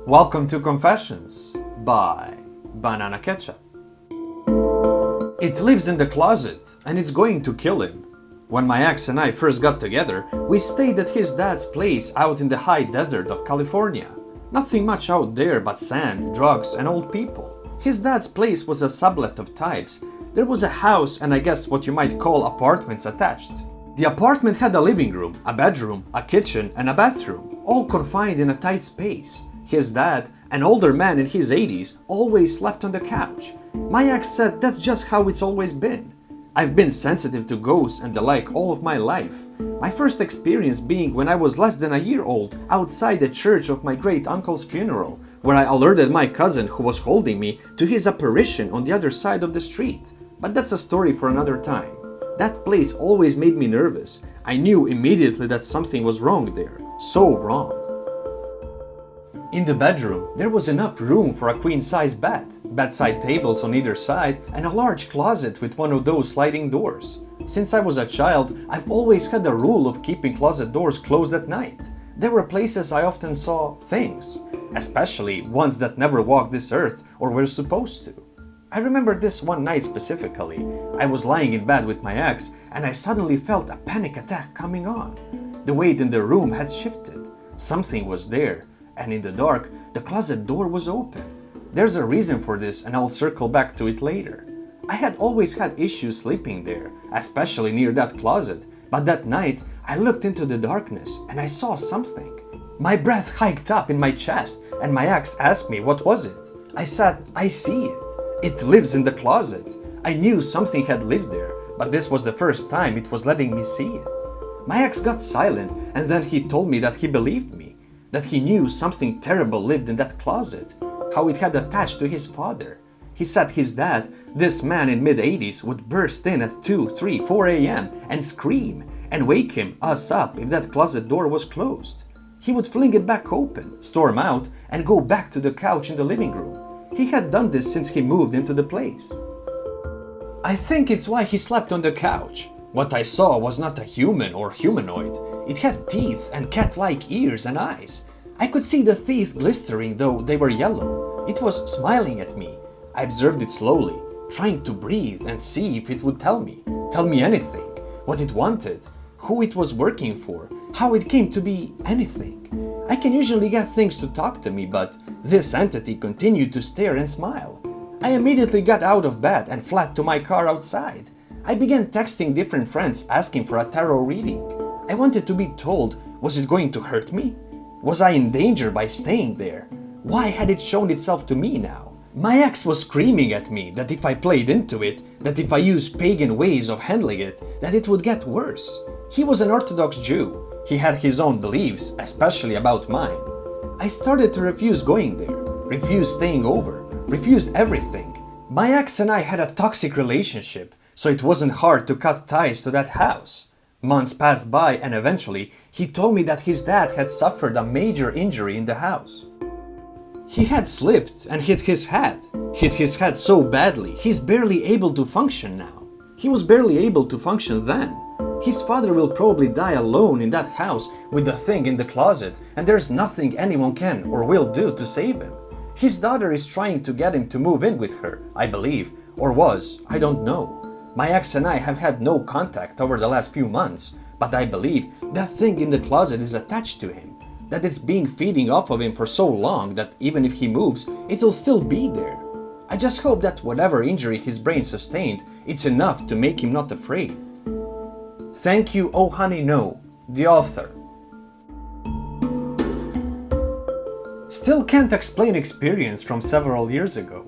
Welcome to Confessions by Banana Ketchup. It lives in the closet and it's going to kill him. When my ex and I first got together, we stayed at his dad's place out in the high desert of California. Nothing much out there but sand, drugs and old people. His dad's place was a sublet of types. There was a house and I guess what you might call apartments attached. The apartment had a living room, a bedroom, a kitchen and a bathroom, all confined in a tight space. His dad, an older man in his 80s, always slept on the couch. My ex said that's just how it's always been. I've been sensitive to ghosts and the like all of my life. My first experience being when I was less than a year old outside the church of my great uncle's funeral, where I alerted my cousin who was holding me to his apparition on the other side of the street. But that's a story for another time. That place always made me nervous. I knew immediately that something was wrong there. So wrong. In the bedroom, there was enough room for a queen-size bed, bedside tables on either side, and a large closet with one of those sliding doors. Since I was a child, I've always had a rule of keeping closet doors closed at night. There were places I often saw things, especially ones that never walked this earth or were supposed to. I remember this one night specifically. I was lying in bed with my ex and I suddenly felt a panic attack coming on. The weight in the room had shifted. Something was there. And in the dark, the closet door was open. There's a reason for this and I'll circle back to it later. I had always had issues sleeping there, especially near that closet, but that night I looked into the darkness and I saw something. My breath hiked up in my chest and my ex asked me what was it. I said, I see it. It lives in the closet. I knew something had lived there, but this was the first time it was letting me see it. My ex got silent and then he told me that he believed me. That he knew something terrible lived in that closet, how it had attached to his father. He said his dad, this man in mid-80s, would burst in at 2, 3, 4 a.m. and scream and wake us up if that closet door was closed. He would fling it back open, storm out and go back to the couch in the living room. He had done this since he moved into the place. I think it's why he slept on the couch. What I saw was not a human or humanoid. It had teeth and cat-like ears and eyes. I could see the teeth glistering though they were yellow. It was smiling at me. I observed it slowly, trying to breathe and see if it would tell me anything, what it wanted, who it was working for, how it came to be anything. I can usually get things to talk to me, but this entity continued to stare and smile. I immediately got out of bed and fled to my car outside. I began texting different friends asking for a tarot reading. I wanted to be told, was it going to hurt me? Was I in danger by staying there? Why had it shown itself to me now? My ex was screaming at me that if I played into it, that if I used pagan ways of handling it, that it would get worse. He was an Orthodox Jew. He had his own beliefs, especially about mine. I started to refuse going there, refused staying over, refused everything. My ex and I had a toxic relationship, so it wasn't hard to cut ties to that house. Months passed by and eventually he told me that his dad had suffered a major injury in the house. He had slipped and hit his head so badly he's barely able to function now. He was barely able to function then. His father will probably die alone in that house with the thing in the closet and there's nothing anyone can or will do to save him. His daughter is trying to get him to move in with her, I believe, or was, I don't know. My ex and I have had no contact over the last few months, but I believe that thing in the closet is attached to him, that it's been feeding off of him for so long that even if he moves, it'll still be there. I just hope that whatever injury his brain sustained, it's enough to make him not afraid. Thank you, ohhoneyno, the author. Still can't explain experience from several years ago.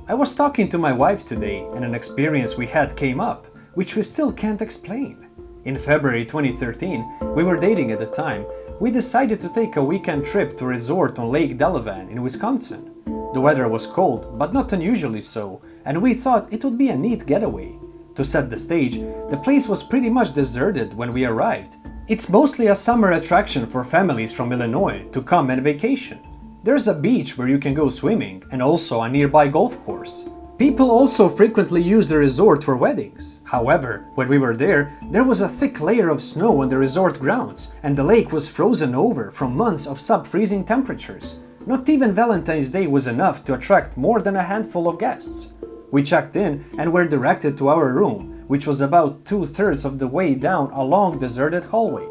I was talking to my wife today and an experience we had came up, which we still can't explain. In February 2013, we were dating at the time, we decided to take a weekend trip to a resort on Lake Delavan in Wisconsin. The weather was cold, but not unusually so, and we thought it would be a neat getaway. To set the stage, the place was pretty much deserted when we arrived. It's mostly a summer attraction for families from Illinois to come and vacation. There's a beach where you can go swimming and also a nearby golf course. People also frequently use the resort for weddings. However, when we were there was a thick layer of snow on the resort grounds and the lake was frozen over from months of sub-freezing temperatures. Not even Valentine's Day was enough to attract more than a handful of guests. We checked in and were directed to our room, which was about 2/3 of the way down a long deserted hallway.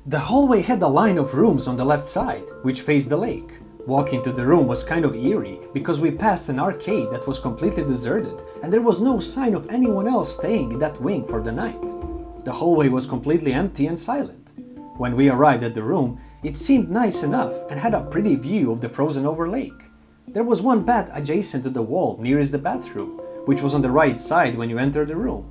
The hallway had a line of rooms on the left side, which faced the lake. Walking to the room was kind of eerie because we passed an arcade that was completely deserted and there was no sign of anyone else staying in that wing for the night. The hallway was completely empty and silent. When we arrived at the room, it seemed nice enough and had a pretty view of the frozen over lake. There was one bed adjacent to the wall nearest the bathroom, which was on the right side when you entered the room.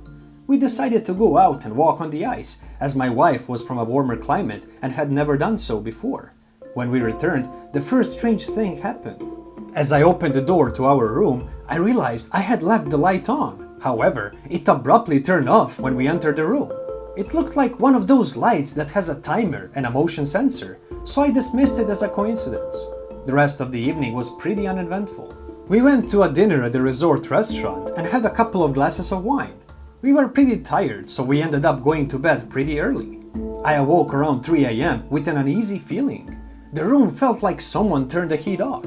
We decided to go out and walk on the ice, as my wife was from a warmer climate and had never done so before. When we returned, the first strange thing happened. As I opened the door to our room, I realized I had left the light on. However, it abruptly turned off when we entered the room. It looked like one of those lights that has a timer and a motion sensor, so I dismissed it as a coincidence. The rest of the evening was pretty uneventful. We went to a dinner at the resort restaurant and had a couple of glasses of wine. We were pretty tired, so we ended up going to bed pretty early. I awoke around 3 a.m. with an uneasy feeling. The room felt like someone turned the heat off.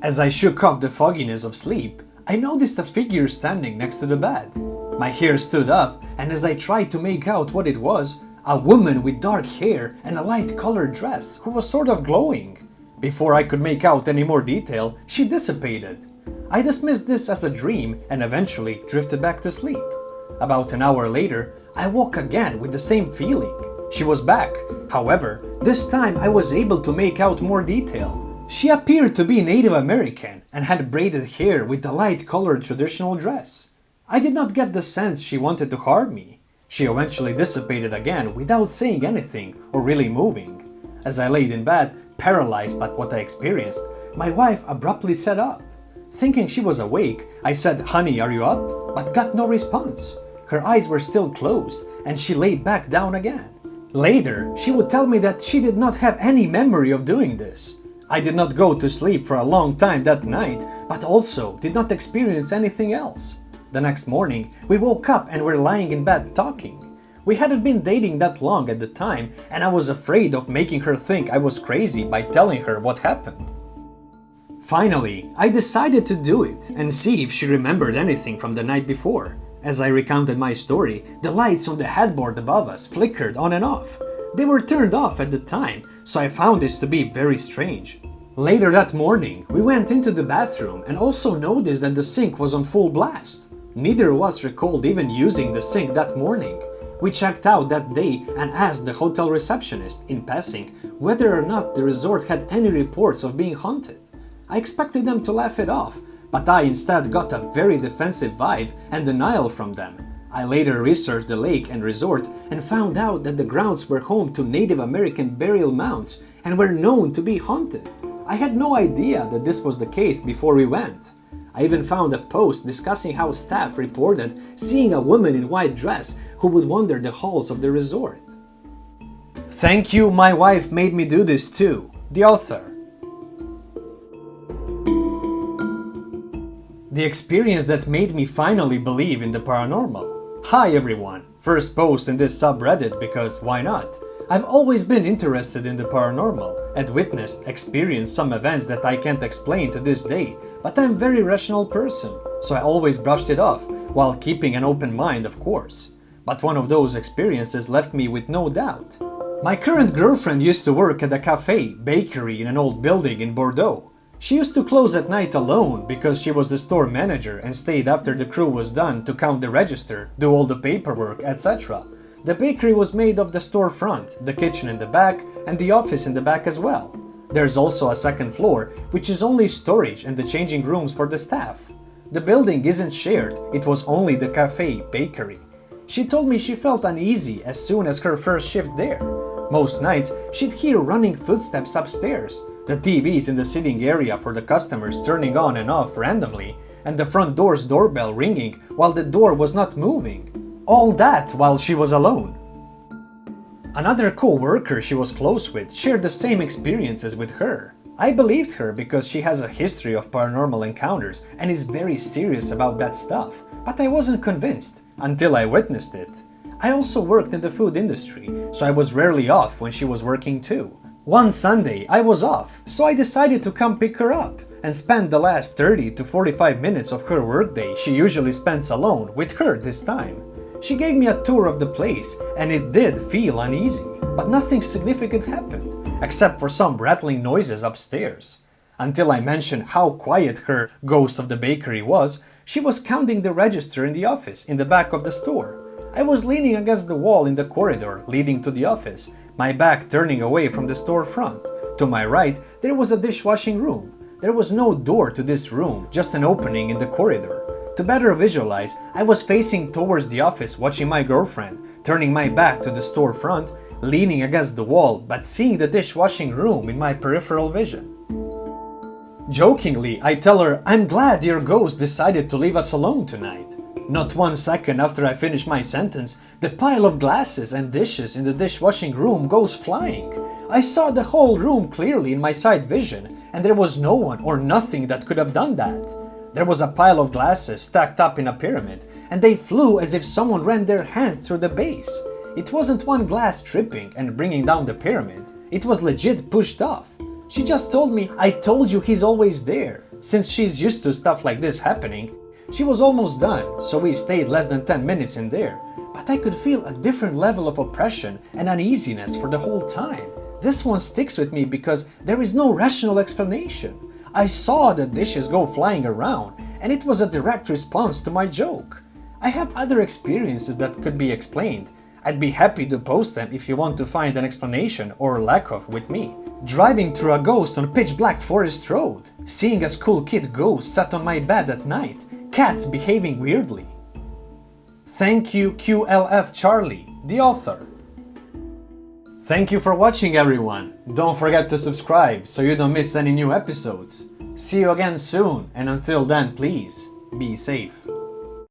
As I shook off the fogginess of sleep, I noticed a figure standing next to the bed. My hair stood up, and as I tried to make out what it was, a woman with dark hair and a light-colored dress who was sort of glowing. Before I could make out any more detail, she dissipated. I dismissed this as a dream and eventually drifted back to sleep. About an hour later, I woke again with the same feeling. She was back. However, this time I was able to make out more detail. She appeared to be Native American and had braided hair with the light-colored traditional dress. I did not get the sense she wanted to harm me. She eventually dissipated again without saying anything or really moving. As I laid in bed, paralyzed by what I experienced, my wife abruptly sat up. Thinking she was awake, I said, "Honey, are you up?" but got no response. Her eyes were still closed and she laid back down again. Later, she would tell me that she did not have any memory of doing this. I did not go to sleep for a long time that night, but also did not experience anything else. The next morning, we woke up and were lying in bed talking. We hadn't been dating that long at the time, and I was afraid of making her think I was crazy by telling her what happened. Finally, I decided to do it and see if she remembered anything from the night before. As I recounted my story, the lights on the headboard above us flickered on and off. They were turned off at the time, so I found this to be very strange. Later that morning, we went into the bathroom and also noticed that the sink was on full blast. Neither of us recalled even using the sink that morning. We checked out that day and asked the hotel receptionist, in passing, whether or not the resort had any reports of being haunted. I expected them to laugh it off, but I instead got a very defensive vibe and denial from them. I later researched the lake and resort and found out that the grounds were home to Native American burial mounds and were known to be haunted. I had no idea that this was the case before we went. I even found a post discussing how staff reported seeing a woman in white dress who would wander the halls of the resort. Thank you, my wife made me do this too. The author. The experience that made me finally believe in the paranormal. Hi everyone, first post in this subreddit because why not? I've always been interested in the paranormal and experienced some events that I can't explain to this day, but I'm a very rational person, so I always brushed it off, while keeping an open mind of course. But one of those experiences left me with no doubt. My current girlfriend used to work at a bakery in an old building in Bordeaux. She used to close at night alone because she was the store manager and stayed after the crew was done to count the register, do all the paperwork, etc. The bakery was made of the storefront, the kitchen in the back, and the office in the back as well. There's also a second floor, which is only storage and the changing rooms for the staff. The building isn't shared, it was only the bakery. She told me she felt uneasy as soon as her first shift there. Most nights, she'd hear running footsteps upstairs, the TVs in the sitting area for the customers turning on and off randomly, and the front door's doorbell ringing while the door was not moving. All that while she was alone. Another co-worker she was close with shared the same experiences with her. I believed her because she has a history of paranormal encounters and is very serious about that stuff, but I wasn't convinced until I witnessed it. I also worked in the food industry, so I was rarely off when she was working too. One Sunday I was off, so I decided to come pick her up and spend the last 30 to 45 minutes of her workday she usually spends alone with her this time. She gave me a tour of the place and it did feel uneasy, but nothing significant happened, except for some rattling noises upstairs. Until I mentioned how quiet her ghost of the bakery was, she was counting the register in the office in the back of the store. I was leaning against the wall in the corridor leading to the office, my back turning away from the storefront. To my right, there was a dishwashing room. There was no door to this room, just an opening in the corridor. To better visualize, I was facing towards the office watching my girlfriend, turning my back to the storefront, leaning against the wall but seeing the dishwashing room in my peripheral vision. Jokingly, I tell her, "I'm glad your ghost decided to leave us alone tonight." Not 1 second after I finish my sentence, the pile of glasses and dishes in the dishwashing room goes flying. I saw the whole room clearly in my sight vision, and there was no one or nothing that could have done that. There was a pile of glasses stacked up in a pyramid, and they flew as if someone ran their hand through the base. It wasn't one glass tripping and bringing down the pyramid. It was legit pushed off. She just told me, "I told you he's always there." Since she's used to stuff like this happening, she was almost done, so we stayed less than 10 minutes in there. But I could feel a different level of oppression and uneasiness for the whole time. This one sticks with me because there is no rational explanation. I saw the dishes go flying around, and it was a direct response to my joke. I have other experiences that could be explained. I'd be happy to post them if you want to find an explanation or lack of with me. Driving through a ghost on pitch black forest road, seeing a school kid ghost sat on my bed at night, cats behaving weirdly. Thank you qlfcharlie, the author. Thank you for watching everyone. Don't forget to subscribe so you don't miss any new episodes. See you again soon, and until then please, be safe.